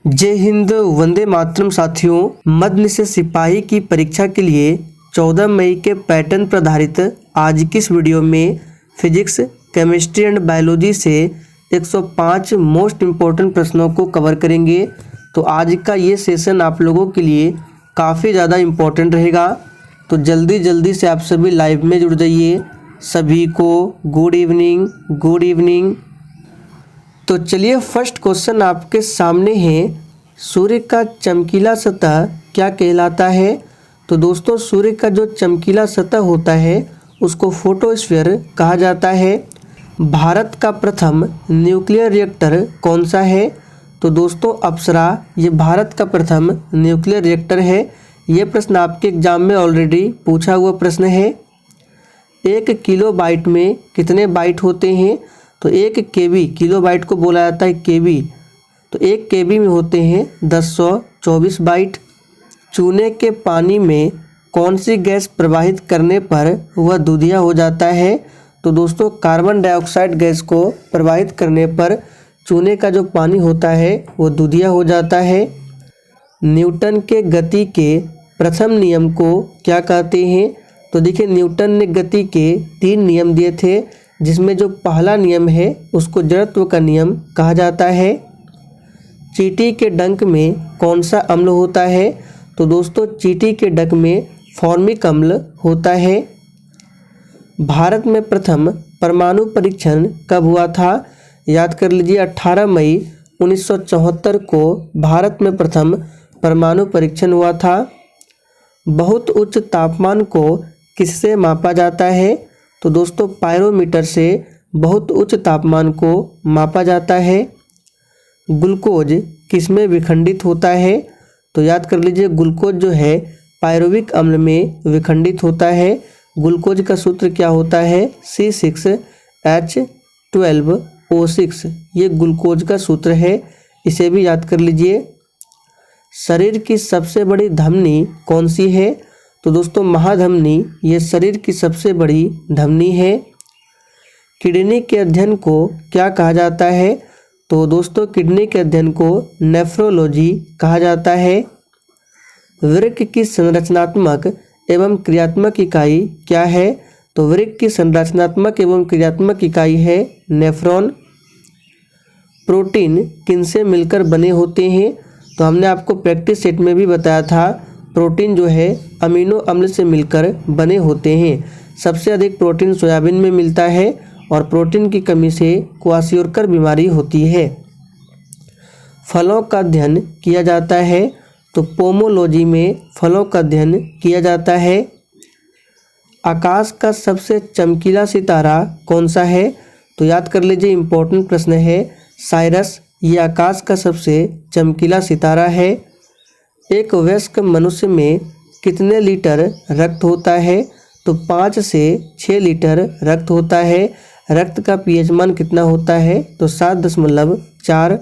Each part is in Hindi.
जय हिंद, वंदे मातरम। साथियों, मद्य निषेध सिपाही की परीक्षा के लिए 14 मई के पैटर्न पर आधारित आज की इस वीडियो में फिजिक्स, केमिस्ट्री एंड बायोलॉजी से 105 मोस्ट इम्पोर्टेंट प्रश्नों को कवर करेंगे। तो आज का ये सेशन आप लोगों के लिए काफ़ी ज़्यादा इम्पोर्टेंट रहेगा। तो जल्दी से आप सभी लाइव में जुड़ जाइए। सभी को गुड इवनिंग, गुड इवनिंग। तो चलिए, फर्स्ट क्वेश्चन आपके सामने है, सूर्य का चमकीला सतह क्या कहलाता है। तो दोस्तों, सूर्य का जो चमकीला सतह होता है उसको फोटोस्फीयर कहा जाता है। भारत का प्रथम न्यूक्लियर रिएक्टर कौन सा है। तो दोस्तों, अप्सरा ये भारत का प्रथम न्यूक्लियर रिएक्टर है। ये प्रश्न आपके एग्जाम में ऑलरेडी पूछा हुआ प्रश्न है। 1 किलोबाइट में कितने बाइट होते हैं। तो 1 केबी, किलोबाइट को बोला जाता है केबी, तो 1 केबी में होते हैं 1024 बाइट। चूने के पानी में कौन सी गैस प्रवाहित करने पर वह दूधिया हो जाता है। तो दोस्तों, कार्बन डाइऑक्साइड गैस को प्रवाहित करने पर चूने का जो पानी होता है वो दूधिया हो जाता है। न्यूटन के गति के प्रथम नियम को क्या कहते हैं। तो देखिए, न्यूटन ने गति के 3 नियम दिए थे, जिसमें जो पहला नियम है उसको जड़त्व का नियम कहा जाता है। चींटी के डंक में कौन सा अम्ल होता है। तो दोस्तों, चींटी के डंक में फॉर्मिक अम्ल होता है। भारत में प्रथम परमाणु परीक्षण कब हुआ था। याद कर लीजिए, 18 मई 1974 को भारत में प्रथम परमाणु परीक्षण हुआ था। बहुत उच्च तापमान को किससे मापा जाता है। तो दोस्तों, पायरोमीटर से बहुत उच्च तापमान को मापा जाता है। ग्लूकोज किसमें विखंडित होता है। तो याद कर लीजिए, ग्लूकोज जो है पायरुविक अम्ल में विखंडित होता है। ग्लूकोज का सूत्र क्या होता है, C6H12O6। ये ग्लूकोज का सूत्र है, इसे भी याद कर लीजिए। शरीर की सबसे बड़ी धमनी कौन सी है। तो दोस्तों, महाधमनी ये शरीर की सबसे बड़ी धमनी है। किडनी के अध्ययन को क्या कहा जाता है। तो दोस्तों, किडनी के अध्ययन को नेफ्रोलॉजी कहा जाता है। वृक्क की संरचनात्मक एवं क्रियात्मक इकाई क्या है। तो वृक्क की संरचनात्मक एवं क्रियात्मक इकाई है नेफ्रॉन। प्रोटीन किनसे मिलकर बने होते हैं। तो हमने आपको प्रैक्टिस सेट में भी बताया था, प्रोटीन जो है अमीनो अम्ल से मिलकर बने होते हैं। सबसे अधिक प्रोटीन सोयाबीन में मिलता है और प्रोटीन की कमी से क्वाशियोरकर बीमारी होती है। फलों का अध्ययन किया जाता है। तो पोमोलॉजी में फलों का अध्ययन किया जाता है। आकाश का सबसे चमकीला सितारा कौन सा है। तो याद कर लीजिए, इम्पोर्टेंट प्रश्न है, साइरस ये आकाश का सबसे चमकीला सितारा है। एक वयस्क मनुष्य में कितने लीटर रक्त होता है। तो 5 से 6 लीटर रक्त होता है। रक्त का पीएच मान कितना होता है। तो 7.4।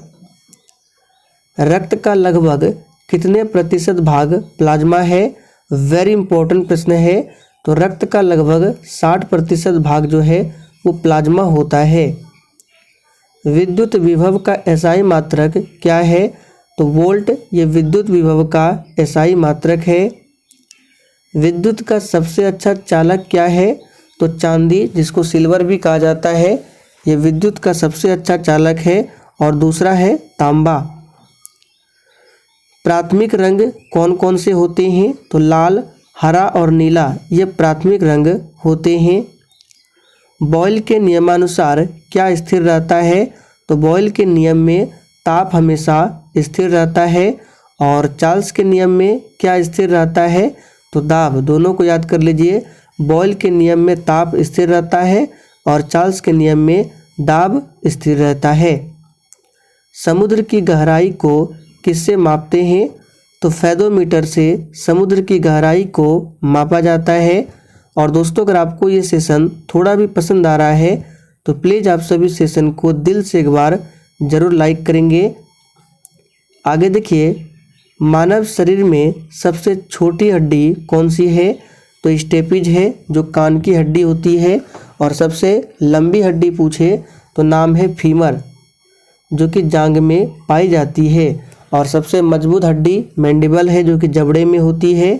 रक्त का लगभग कितने प्रतिशत भाग प्लाज्मा है। वेरी इंपॉर्टेंट प्रश्न है। तो रक्त का लगभग 60% भाग जो है वो प्लाज्मा होता है। विद्युत विभव का एसआई मात्रक क्या है। तो वोल्ट ये विद्युत विभव का एसआई मात्रक है। विद्युत का सबसे अच्छा चालक क्या है। तो चांदी, जिसको सिल्वर भी कहा जाता है, ये विद्युत का सबसे अच्छा चालक है। और दूसरा है तांबा। प्राथमिक रंग कौन कौन से होते हैं। तो लाल, हरा और नीला ये प्राथमिक रंग होते हैं। बॉयल के नियमानुसार क्या स्थिर रहता है। तो बॉयल के नियम में ताप हमेशा स्थिर रहता है। और चार्ल्स के नियम में क्या स्थिर रहता है। तो दाब। दोनों को याद कर लीजिए, बॉयल के नियम में ताप स्थिर रहता है और चार्ल्स के नियम में दाब स्थिर रहता है। समुद्र की गहराई को किससे मापते हैं। तो फेदोमीटर से समुद्र की गहराई को मापा जाता है। और दोस्तों, अगर आपको ये सेशन थोड़ा भी पसंद आ रहा है तो प्लीज़ आप सभी सेशन को दिल से एक बार ज़रूर लाइक करेंगे। आगे देखिए, मानव शरीर में सबसे छोटी हड्डी कौन सी है। तो स्टेपिज है, जो कान की हड्डी होती है। और सबसे लंबी हड्डी पूछे तो नाम है फीमर, जो कि जांघ में पाई जाती है। और सबसे मजबूत हड्डी मैंडिबल है जो कि जबड़े में होती है।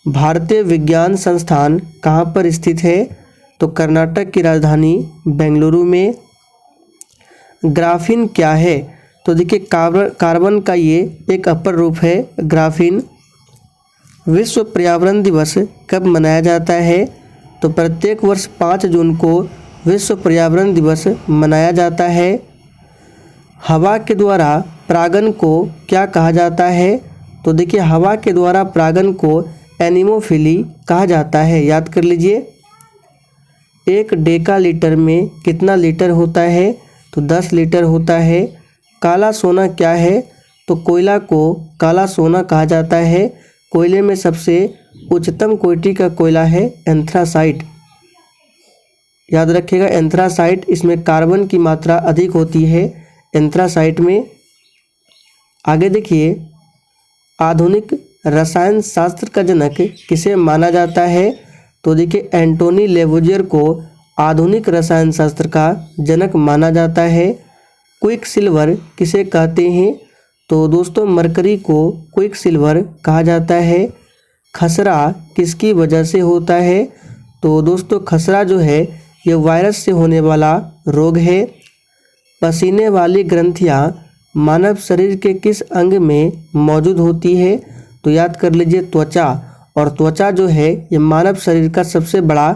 भारतीय विज्ञान संस्थान कहाँ पर स्थित है? तो कर्नाटक की राजधानी बेंगलुरु में। ग्राफीन क्या है? तो देखिए कार्बन का ये एक अपर रूप है ग्राफीन। विश्व पर्यावरण दिवस कब मनाया जाता है? तो प्रत्येक वर्ष 5 जून को विश्व पर्यावरण दिवस मनाया जाता है। हवा के द्वारा परागन को क्या कहा जाता है? तो देखिए हवा के द्वारा परागन को एनिमोफिली कहा जाता है, याद कर लीजिए। 1 डेका लीटर में कितना लीटर होता है? तो 10 लीटर होता है। काला सोना क्या है? तो कोयला को काला सोना कहा जाता है। कोयले में सबसे उच्चतम कोटि का कोयला है एंथ्रासाइट, याद रखिएगा एंथ्रासाइट। इसमें कार्बन की मात्रा अधिक होती है एंथ्रासाइट में। आगे देखिए, आधुनिक रसायन शास्त्र का जनक किसे माना जाता है? तो देखिए एंटोनी लेवोजियर को आधुनिक रसायन शास्त्र का जनक माना जाता है। क्विक सिल्वर किसे कहते हैं? तो दोस्तों मरकरी को क्विक सिल्वर कहा जाता है। खसरा किसकी वजह से होता है? तो दोस्तों खसरा जो है ये वायरस से होने वाला रोग है। पसीने वाली ग्रंथियां मानव शरीर के किस अंग में मौजूद होती है? तो याद कर लीजिए त्वचा। और त्वचा जो है ये मानव शरीर का सबसे बड़ा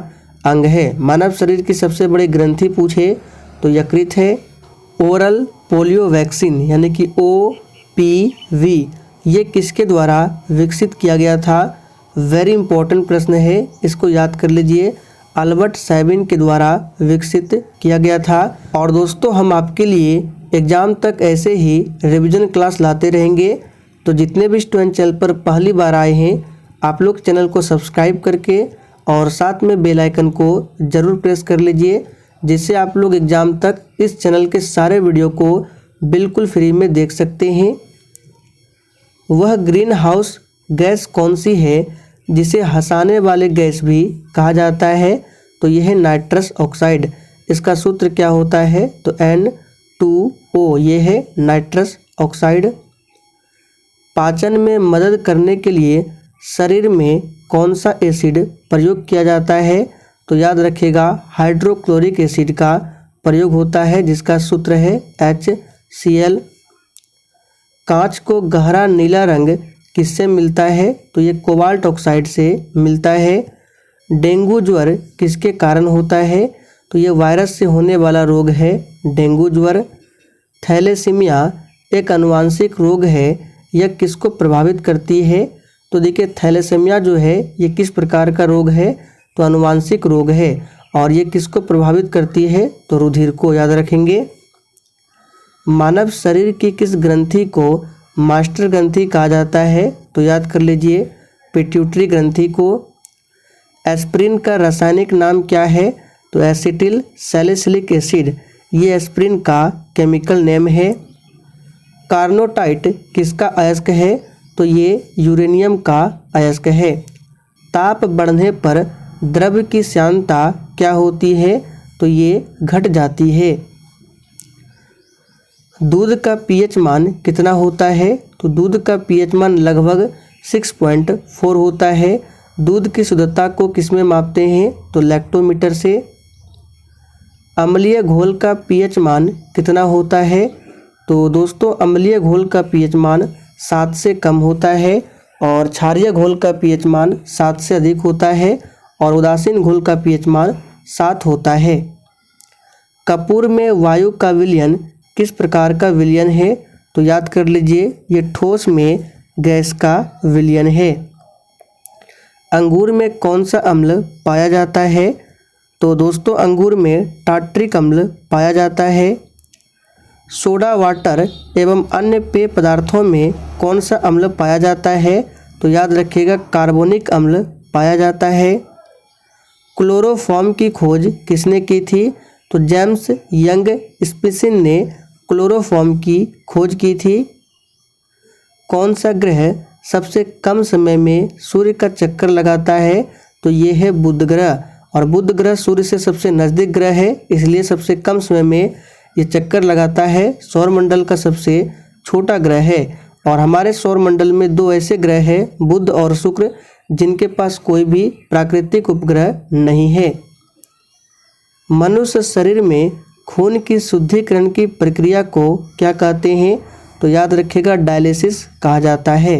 अंग है। मानव शरीर की सबसे बड़ी ग्रंथि पूछे तो यकृत है। ओरल पोलियो वैक्सीन यानी कि OPV ये किसके द्वारा विकसित किया गया था? वेरी इंपॉर्टेंट प्रश्न है, इसको याद कर लीजिए। अल्बर्ट सैबिन के द्वारा विकसित किया गया था। और दोस्तों हम आपके लिए एग्ज़ाम तक ऐसे ही रिवीजन क्लास लाते रहेंगे। तो जितने भी स्टूडेंट चैनल पर पहली बार आए हैं आप लोग चैनल को सब्सक्राइब करके और साथ में बेल आइकन को ज़रूर प्रेस कर लीजिए, जिससे आप लोग एग्ज़ाम तक इस चैनल के सारे वीडियो को बिल्कुल फ्री में देख सकते हैं। वह ग्रीन हाउस गैस कौन सी है जिसे हंसाने वाले गैस भी कहा जाता है? तो यह है नाइट्रस ऑक्साइड। इसका सूत्र क्या होता है? तो N2O, ये है नाइट्रस ऑक्साइड। पाचन में मदद करने के लिए शरीर में कौन सा एसिड प्रयोग किया जाता है? तो याद रखिएगा हाइड्रोक्लोरिक एसिड का प्रयोग होता है, जिसका सूत्र है HCl। कांच को गहरा नीला रंग किससे मिलता है? तो ये कोबाल्ट ऑक्साइड से मिलता है। डेंगू ज्वर किसके कारण होता है? तो ये वायरस से होने वाला रोग है डेंगू ज्वर। थैलेसीमिया एक अनुवांशिक रोग है, यह किसको प्रभावित करती है? तो देखिए थैलेसीमिया जो है ये किस प्रकार का रोग है? तो अनुवांशिक रोग है। और ये किसको प्रभावित करती है? तो रुधिर को, याद रखेंगे। मानव शरीर की किस ग्रंथि को मास्टर ग्रंथि कहा जाता है? तो याद कर लीजिए पिट्यूटरी ग्रंथि को। एस्प्रिन का रासायनिक नाम क्या है? तो एसिटिल सैलिसिलिक एसिड, ये एस्प्रिन का केमिकल नेम है। कार्नोटाइट किसका अयस्क है? तो ये यूरेनियम का अयस्क है। ताप बढ़ने पर द्रव की श्यानता क्या होती है? तो ये घट जाती है। दूध का pH मान कितना होता है? तो दूध का pH मान लगभग 6.4 होता है। दूध की शुद्धता को किसमें मापते हैं? तो लैक्टोमीटर से। अम्लीय घोल का pH मान कितना होता है? तो दोस्तों अम्लीय घोल का pH मान 7 से कम होता है और क्षारीय घोल का pH मान 7 से अधिक होता है और उदासीन घोल का pH मान 7 होता है। कपूर में वायु का विलयन किस प्रकार का विलयन है? तो याद कर लीजिए ये ठोस में गैस का विलयन है। अंगूर में कौन सा अम्ल पाया जाता है? तो दोस्तों अंगूर में टार्ट्रिक अम्ल पाया जाता है। सोडा वाटर एवं अन्य पेय पदार्थों में कौन सा अम्ल पाया जाता है? तो याद रखिएगा कार्बोनिक अम्ल पाया जाता है। क्लोरोफॉर्म की खोज किसने की थी? तो जेम्स यंग स्मिथिन ने क्लोरोफॉर्म की खोज की थी। कौन सा ग्रह सबसे कम समय में सूर्य का चक्कर लगाता है? तो ये है बुध ग्रह। और बुध ग्रह सूर्य से सबसे नज़दीक ग्रह है, इसलिए सबसे कम समय में ये चक्कर लगाता है। सौरमंडल का सबसे छोटा ग्रह है और हमारे सौरमंडल में 2 ऐसे ग्रह हैं, बुध और शुक्र, जिनके पास कोई भी प्राकृतिक उपग्रह नहीं है। मनुष्य शरीर में खून की शुद्धिकरण की प्रक्रिया को क्या कहते हैं? तो याद रखिएगा, डायलिसिस कहा जाता है।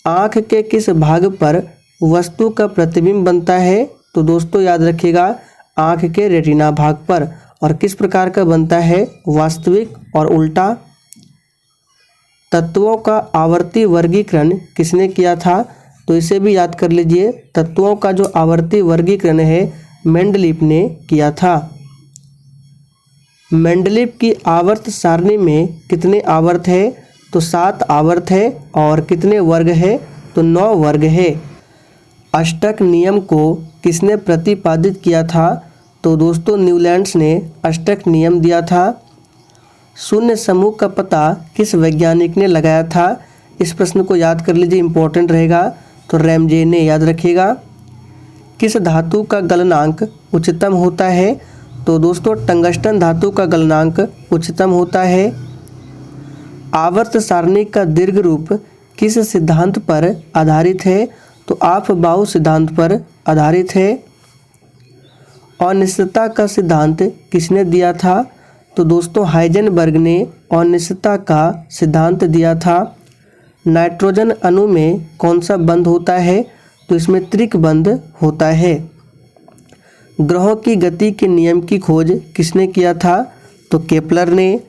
आँख के किस भाग पर वस्तु का प्रतिबिंब बनता है? तो दोस्तों याद रखिएगा, आँख के रेटिना भाग पर। और किस प्रकार का बनता है? वास्तविक और उल्टा। तत्वों का आवर्ती वर्गीकरण किसने किया था? तो इसे भी याद कर लीजिए, तत्वों का जो आवर्ती वर्गीकरण है मेंडलीफ ने किया था। मेंडलीफ की आवर्त सारणी में कितने आवर्त है? तो 7 आवर्त है। और कितने वर्ग है? तो 9 वर्ग है। अष्टक नियम को किसने प्रतिपादित किया था? तो दोस्तों न्यूलैंड्स ने अष्टक नियम दिया था। शून्य समूह का पता किस वैज्ञानिक ने लगाया था? इस प्रश्न को याद कर लीजिए, इंपॉर्टेंट रहेगा। तो रैमजे ने, याद रखिएगा। किस धातु का गलनांक उच्चतम होता है? तो दोस्तों टंगस्टन धातु का गलनांक उच्चतम होता है। आवर्त सारणी का दीर्घ रूप किस सिद्धांत पर आधारित है? तो ऑफ-बाउ सिद्धांत पर आधारित है। अनिश्चितता का सिद्धांत किसने दिया था? तो दोस्तों हाइजेनबर्ग ने अनिश्चितता का सिद्धांत दिया था। नाइट्रोजन अणु में कौन सा बंध होता है? तो इसमें त्रिक बंध होता है। ग्रहों की गति के नियम की खोज किसने किया था? तो केपलर ने।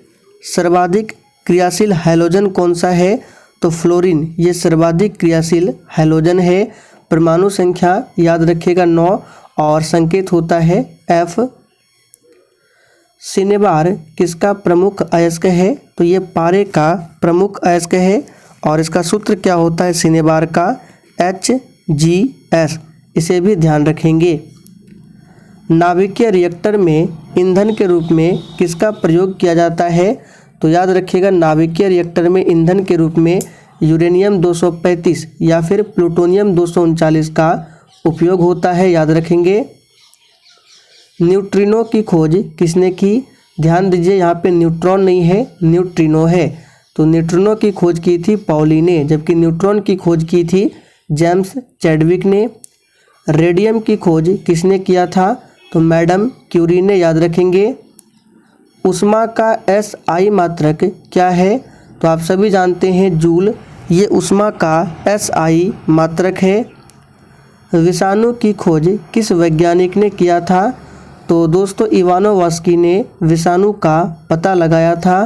सर्वाधिक क्रियाशील हैलोजन कौन सा है? तो फ्लोरीन ये सर्वाधिक क्रियाशील हैलोजन है। परमाणु संख्या याद रखिएगा 9 और संकेत होता है F। सिनेबार किसका प्रमुख अयस्क है? तो ये पारे का प्रमुख अयस्क है और इसका सूत्र क्या होता है सिनेबार का? HGS। इसे भी ध्यान रखेंगे। नाभिकीय रिएक्टर में ईंधन के रूप में किसका प्रयोग किया जाता है? तो याद रखिएगा, नाभिकीय रिएक्टर में ईंधन के रूप में यूरेनियम 235 या फिर प्लूटोनियम 239 का उपयोग होता है, याद रखेंगे। न्यूट्रिनो की खोज किसने की? ध्यान दीजिए, यहाँ पे न्यूट्रॉन नहीं है, न्यूट्रिनो है। तो न्यूट्रिनो की खोज की थी पाउली ने, जबकि न्यूट्रॉन की खोज की थी जेम्स चैडविक ने। रेडियम की खोज किसने किया था? तो मैडम क्यूरी ने, याद रखेंगे। उष्मा का SI मात्रक क्या है? तो आप सभी जानते हैं जूल, ये उष्मा का SI मात्रक है। विषाणु की खोज किस वैज्ञानिक ने किया था? तो दोस्तों इवानोवास्की ने विषाणु का पता लगाया था।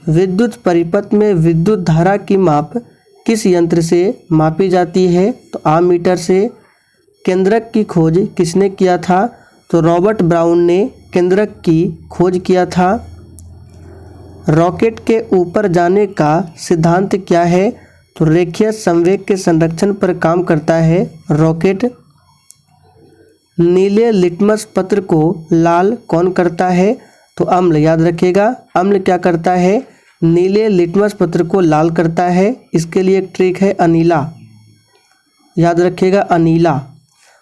विद्युत परिपथ में विद्युत धारा की माप किस यंत्र से मापी जाती है? तो आममीटर से। केंद्रक की खोज किसने किया था? तो रॉबर्ट ब्राउन ने केंद्रक की खोज किया था। रॉकेट के ऊपर जाने का सिद्धांत क्या है? तो रेखीय संवेग के संरक्षण पर काम करता है रॉकेट। नीले लिटमस पत्र को लाल कौन करता है? तो अम्ल, याद रखिएगा। अम्ल क्या करता है? नीले लिटमस पत्र को लाल करता है। इसके लिए एक ट्रिक है अनीला, याद रखिएगा अनीला।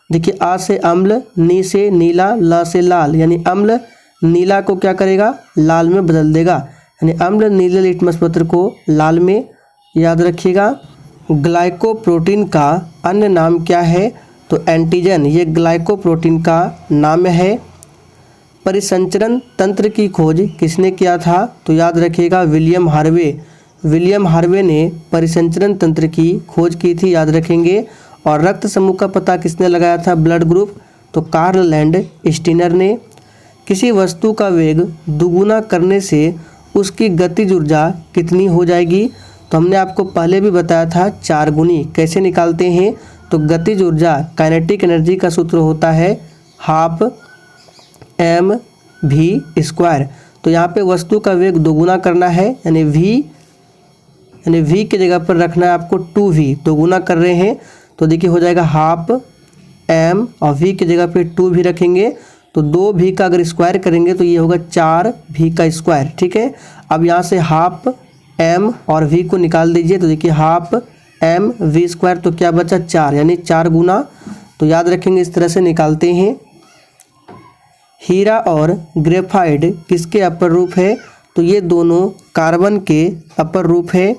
देखिए, आ से अम्ल, नी से नीला, ला से लाल, यानी अम्ल नीला को क्या करेगा? लाल में बदल देगा, यानी अम्ल नीले लिटमस पत्र को लाल में, याद रखिएगा। ग्लाइकोप्रोटीन का अन्य नाम क्या है? तो एंटीजन, ये ग्लाइकोप्रोटीन का नाम है। परिसंचरण तंत्र की खोज किसने किया था? तो याद रखिएगा विलियम हार्वे। विलियम हार्वे ने परिसंचरण तंत्र की खोज की थी, याद रखेंगे। और रक्त समूह का पता किसने लगाया था? ब्लड ग्रुप, तो कार्ल लैंड स्टीनर ने। किसी वस्तु का वेग दुगुना करने से उसकी गतिज ऊर्जा कितनी हो जाएगी? तो हमने आपको पहले भी बताया था 4 गुनी। कैसे निकालते हैं? तो गतिज ऊर्जा काइनेटिक एनर्जी का सूत्र होता है ½ mv²। तो यहाँ पे वस्तु का वेग दोगुना करना है, यानी v की जगह पर रखना है आपको 2v, दोगुना कर रहे हैं तो देखिए हो जाएगा ½ m और v की जगह पे 2v रखेंगे तो 2v का अगर स्क्वायर करेंगे तो ये होगा 4v का स्क्वायर। ठीक है, अब यहाँ से ½ m और v को निकाल दीजिए तो देखिए ½ mv², तो क्या बचा 4, यानी 4 गुना। तो याद रखेंगे इस तरह से निकालते हैं। हीरा और ग्रेफाइट किसके अपर रूप है? तो ये दोनों कार्बन के अपर रूप है।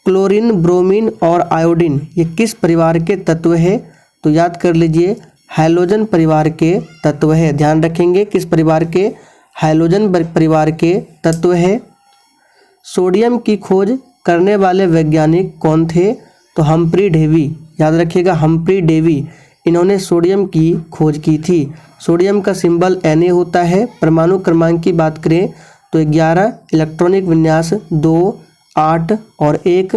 क्लोरीन, ब्रोमीन और आयोडीन ये किस परिवार के तत्व है? तो याद कर लीजिए, हैलोजन परिवार के तत्व है। ध्यान रखेंगे किस परिवार के? हैलोजन परिवार के तत्व है। सोडियम की खोज करने वाले वैज्ञानिक कौन थे? तो हम्फ्री डेवी। याद रखिएगा, हम्फ्री डेवी, इन्होंने सोडियम की खोज की थी। सोडियम का सिंबल Na होता है। परमाणु क्रमांक की बात करें तो 11, इलेक्ट्रॉनिक विन्यास 2, 8 और 1।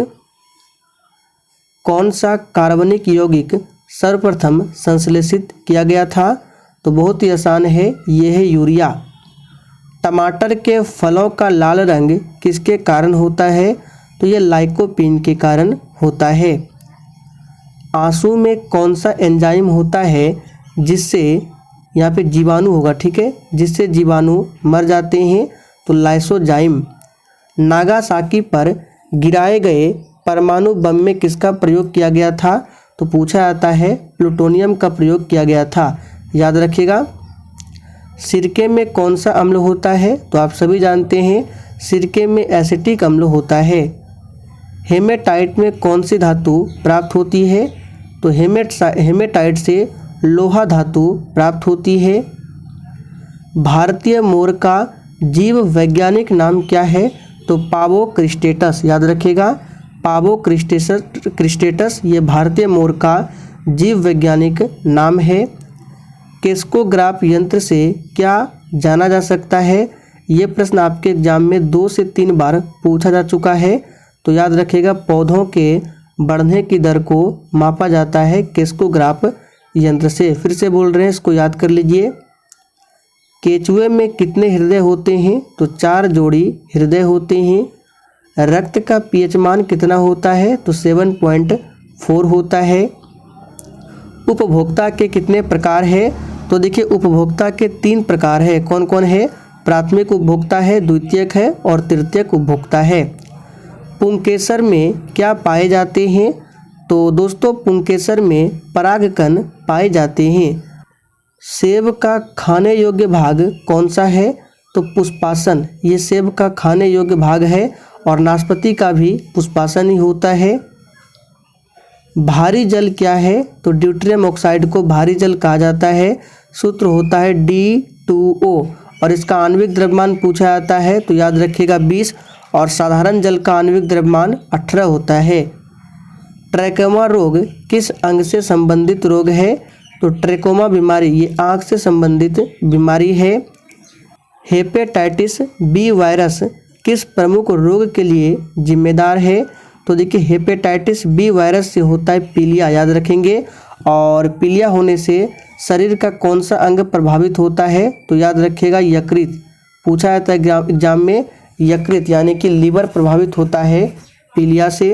कौन सा कार्बनिक यौगिक सर्वप्रथम संश्लेषित किया गया था? तो बहुत ही आसान है, ये है यूरिया। टमाटर के फलों का लाल रंग किसके कारण होता है? तो ये लाइकोपीन के कारण होता है। आंसू में कौन सा एंजाइम होता है जिससे, यहाँ पे जीवाणु होगा, ठीक है, जिससे जीवाणु मर जाते हैं? तो लाइसोजाइम। नागासाकी पर गिराए गए परमाणु बम में किसका प्रयोग किया गया था? तो पूछा जाता है प्लूटोनियम का प्रयोग किया गया था। याद रखिएगा। सिरके में कौन सा अम्ल होता है? तो आप सभी जानते हैं सिरके में एसिटिक अम्ल होता है। हेमेटाइट में कौन सी धातु प्राप्त होती है? तो हेमेटाइट से लोहा धातु प्राप्त होती है। भारतीय मोर का जीव वैज्ञानिक नाम क्या है? तो पावो क्रिस्टेटस। याद रखिएगा, पावो क्रिस्टेटस ये भारतीय मोर का जीव वैज्ञानिक नाम है। केस्कोग्राफ यंत्र से क्या जाना जा सकता है? ये प्रश्न आपके एग्जाम में 2 से 3 बार पूछा जा चुका है। तो याद रखिएगा, पौधों के बढ़ने की दर को मापा जाता है केस्कोग्राफ यंत्र से। फिर से बोल रहे हैं, इसको याद कर लीजिए। केचुए में कितने हृदय होते हैं? तो 4 जोड़ी हृदय होते हैं। रक्त का पीएच मान कितना होता है? तो 7.4 होता है। उपभोक्ता के कितने प्रकार है? तो देखिए, उपभोक्ता के 3 प्रकार है। कौन कौन है? प्राथमिक उपभोक्ता है, द्वितीयक है और तृतीयक उपभोक्ता है। पुंकेसर में क्या पाए जाते हैं? तो दोस्तों, पुंकेसर में परागकण पाए जाते हैं। सेब का खाने योग्य भाग कौन सा है? तो पुष्पासन, ये सेब का खाने योग्य भाग है। और नाशपाती का भी पुष्पासन ही होता है। भारी जल क्या है? तो ड्यूटेरियम ऑक्साइड को भारी जल कहा जाता है। सूत्र होता है D2O और इसका आणविक द्रव्यमान पूछा जाता है तो याद रखिएगा 20 और साधारण जल का आणविक द्रव्यमान 18 होता है। ट्रैकोमा रोग किस अंग से संबंधित रोग है? तो ट्रैकोमा बीमारी ये आँख से संबंधित बीमारी है। हेपेटाइटिस बी वायरस किस प्रमुख रोग के लिए जिम्मेदार है? तो देखिए, हेपेटाइटिस बी वायरस से होता है पीलिया। याद रखेंगे। और पीलिया होने से शरीर का कौन सा अंग प्रभावित होता है? तो याद रखिएगा यकृत। पूछा जाता है एग्जाम में, यकृत यानी कि लीवर प्रभावित होता है पीलिया से।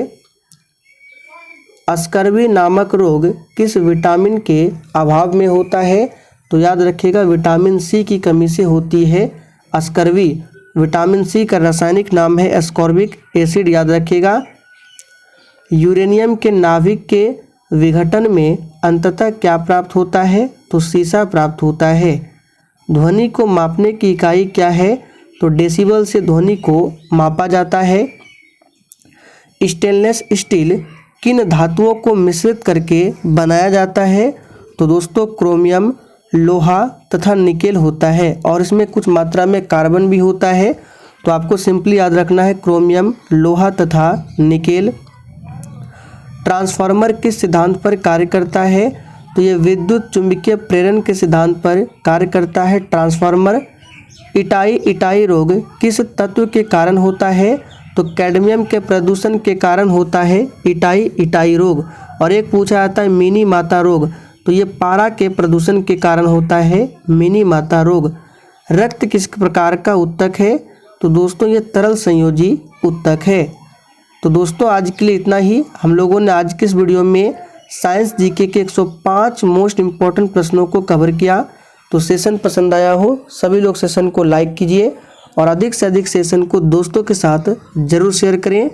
स्कर्वी नामक रोग किस विटामिन के अभाव में होता है? तो याद रखिएगा विटामिन सी की कमी से होती है स्कर्वी। विटामिन सी का रासायनिक नाम है एस्कॉर्बिक एसिड। याद रखिएगा। यूरेनियम के नाभिक के विघटन में अंततः क्या प्राप्त होता है? तो सीसा प्राप्त होता है। ध्वनि को मापने की इकाई क्या है? तो डेसिबल से ध्वनि को मापा जाता है। स्टेनलेस स्टील किन धातुओं को मिश्रित करके बनाया जाता है? तो दोस्तों, क्रोमियम, लोहा तथा निकेल होता है और इसमें कुछ मात्रा में कार्बन भी होता है। तो आपको सिंपली याद रखना है क्रोमियम, लोहा तथा निकेल। ट्रांसफार्मर किस सिद्धांत पर कार्य करता है? तो ये विद्युत चुंबकीय प्रेरण के सिद्धांत पर कार्य करता है ट्रांसफार्मर। इटाई रोग किस तत्व के कारण होता है? तो कैडमियम के प्रदूषण के कारण होता है इटाई रोग। और एक पूछा जाता है मिनी माता रोग, तो ये पारा के प्रदूषण के कारण होता है मिनी माता रोग। रक्त किस प्रकार का उत्तक है? तो दोस्तों, ये तरल संयोजी उत्तक है। तो दोस्तों, आज के लिए इतना ही। हम लोगों ने आज के इस वीडियो में साइंस जीके के 105 मोस्ट इम्पॉर्टेंट प्रश्नों को कवर किया। तो सेशन पसंद आया हो सभी लोग सेशन को लाइक कीजिए और अधिक से अधिक सेशन को दोस्तों के साथ ज़रूर शेयर करें।